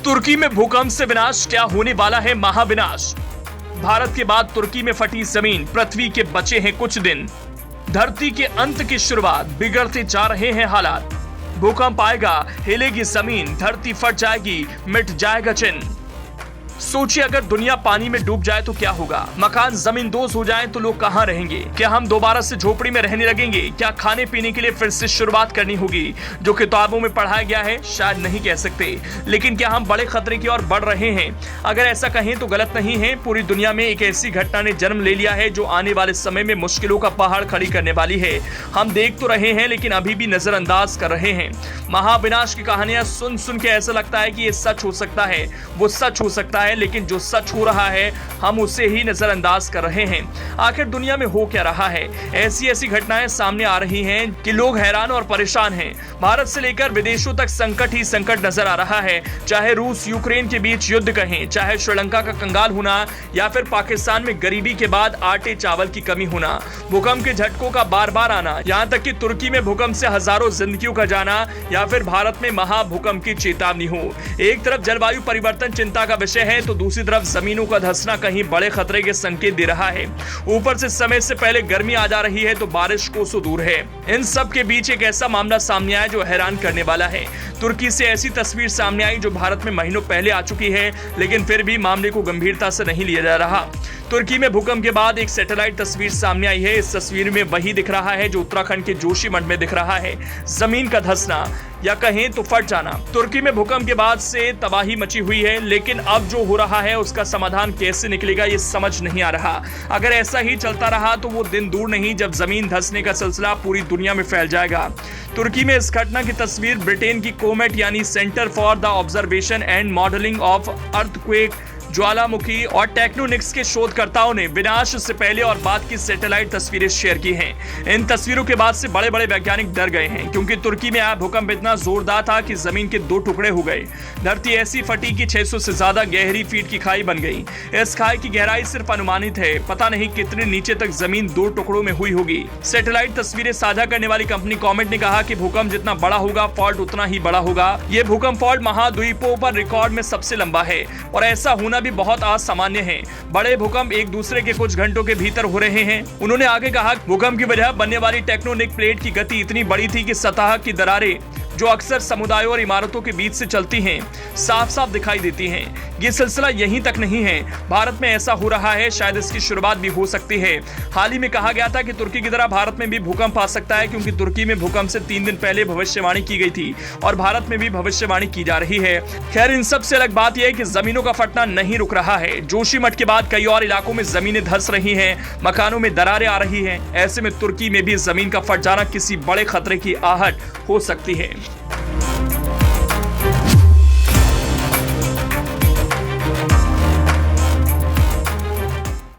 तुर्की में भूकंप से विनाश, क्या होने वाला है महाविनाश। भारत के बाद तुर्की में फटी जमीन, पृथ्वी के बचे हैं कुछ दिन। धरती के अंत की शुरुआत, बिगड़ते जा रहे हैं हालात। भूकंप आएगा, हिलेगी जमीन, धरती फट जाएगी, मिट जाएगा चिन्ह। सोचिए अगर दुनिया पानी में डूब जाए तो क्या होगा। मकान जमींदोज हो जाएं तो लोग कहां रहेंगे। क्या हम दोबारा से झोपड़ी में रहने लगेंगे। क्या खाने पीने के लिए फिर से शुरुआत करनी होगी जो किताबों में पढ़ाया गया है। शायद नहीं कह सकते, लेकिन क्या हम बड़े खतरे की ओर बढ़ रहे हैं। अगर ऐसा कहें तो गलत नहीं है। पूरी दुनिया में एक ऐसी घटना ने जन्म ले लिया है जो आने वाले समय में मुश्किलों का पहाड़ खड़ी करने वाली है। हम देख तो रहे हैं लेकिन अभी भी नजरअंदाज कर रहे हैं। महाविनाश की कहानियां सुन सुन के ऐसा लगता है कि ये सच हो सकता है, वो सच हो सकता है, लेकिन जो सच हो रहा है हम उसे ही नजरअंदाज कर रहे हैं। आखिर दुनिया में हो क्या रहा है। ऐसी घटनाएं सामने आ रही हैं कि लोग हैरान और परेशान हैं। भारत से लेकर विदेशों तक संकट ही संकट नजर आ रहा है। चाहे रूस यूक्रेन के बीच युद्ध कहें, चाहे श्रीलंका का कंगाल होना, या फिर पाकिस्तान में गरीबी के बाद आटे चावल की कमी होना, भूकंप के झटकों का बार बार आना, यहाँ तक कि तुर्की में भूकंप से हजारों जिंदगियों का जाना, या फिर भारत में महाभूकंप की चेतावनी हो। एक तरफ जलवायु परिवर्तन चिंता का विषय है तो दूसरी तरफ जमीनों का धंसना कहीं बड़े खतरे के संकेत दे रहा है। ऊपर से समय से पहले गर्मी आ जा रही है तो बारिश कोसों दूर है। इन सब के बीच एक ऐसा मामला सामने आया जो हैरान करने वाला है। तुर्की से ऐसी तस्वीर सामने आई जो भारत में महीनों पहले आ चुकी है, लेकिन फिर भी मामले को गंभीरता से नहीं लिया जा रहा। तुर्की में भूकंप के बाद एक सैटेलाइट तस्वीर सामने आई है। इस तस्वीर में वही दिख रहा है जो उत्तराखंड के जोशीमठ में दिख रहा है, जमीन का धंसना या कहें तो फट जाना। तुर्की में भूकंप के बाद से तबाही मची हुई है, लेकिन अब जो हो रहा है उसका समाधान कैसे निकलेगा ये समझ नहीं आ रहा। अगर ऐसा ही चलता रहा तो वो दिन दूर नहीं जब जमीन धंसने का सिलसिला पूरी दुनिया में फैल जाएगा। तुर्की में इस घटना की तस्वीर ब्रिटेन की कोमेट यानी centre for the observation and modelling of earthquake, ज्वालामुखी और टेक्नोनिक्स के शोधकर्ताओं ने विनाश से पहले और बाद की सैटेलाइट तस्वीरें शेयर की हैं। इन तस्वीरों के बाद से बड़े बड़े वैज्ञानिक डर गए हैं, क्योंकि तुर्की में आया भूकंप इतना जोरदार था कि जमीन के 2 टुकड़े हो गए। धरती ऐसी फटी कि 600 से ज्यादा गहरी फीट की खाई बन गई। इस खाई की गहराई सिर्फ अनुमानित है, पता नहीं कितने नीचे तक जमीन 2 टुकड़ों में हुई होगी। सैटेलाइट तस्वीरें साझा करने वाली कंपनी कॉमेट ने कहा कि भूकंप जितना बड़ा होगा फॉल्ट उतना ही बड़ा होगा। ये भूकंप फॉल्ट महाद्वीपों पर रिकॉर्ड में सबसे लंबा है और ऐसा होना भी बहुत असामान्य है। बड़े भूकंप एक दूसरे के कुछ घंटों के भीतर हो रहे हैं। उन्होंने आगे कहा भूकंप की वजह बनने वाली टेक्टोनिक प्लेट की गति इतनी बड़ी थी कि सतह की दरारें जो अक्सर समुदायों और इमारतों के बीच से चलती हैं, साफ साफ दिखाई देती हैं। ये सिलसिला यहीं तक नहीं है, भारत में ऐसा हो रहा है, शायद इसकी शुरुआत भी हो सकती है। हाल ही में कहा गया था कि तुर्की की तरह भारत में भी भूकंप आ सकता है, क्योंकि तुर्की में भूकंप से 3 दिन पहले भविष्यवाणी की गई थी और भारत में भी भविष्यवाणी की जा रही है। खैर, इन सबसे अलग बात यह है कि जमीनों का फटना नहीं रुक रहा है। जोशीमठ के बाद कई और इलाकों में जमीनें धंस रही हैं, मकानों में दरारें आ रही हैं। ऐसे में तुर्की में भी जमीन का फट जाना किसी बड़े खतरे की आहट हो सकती है।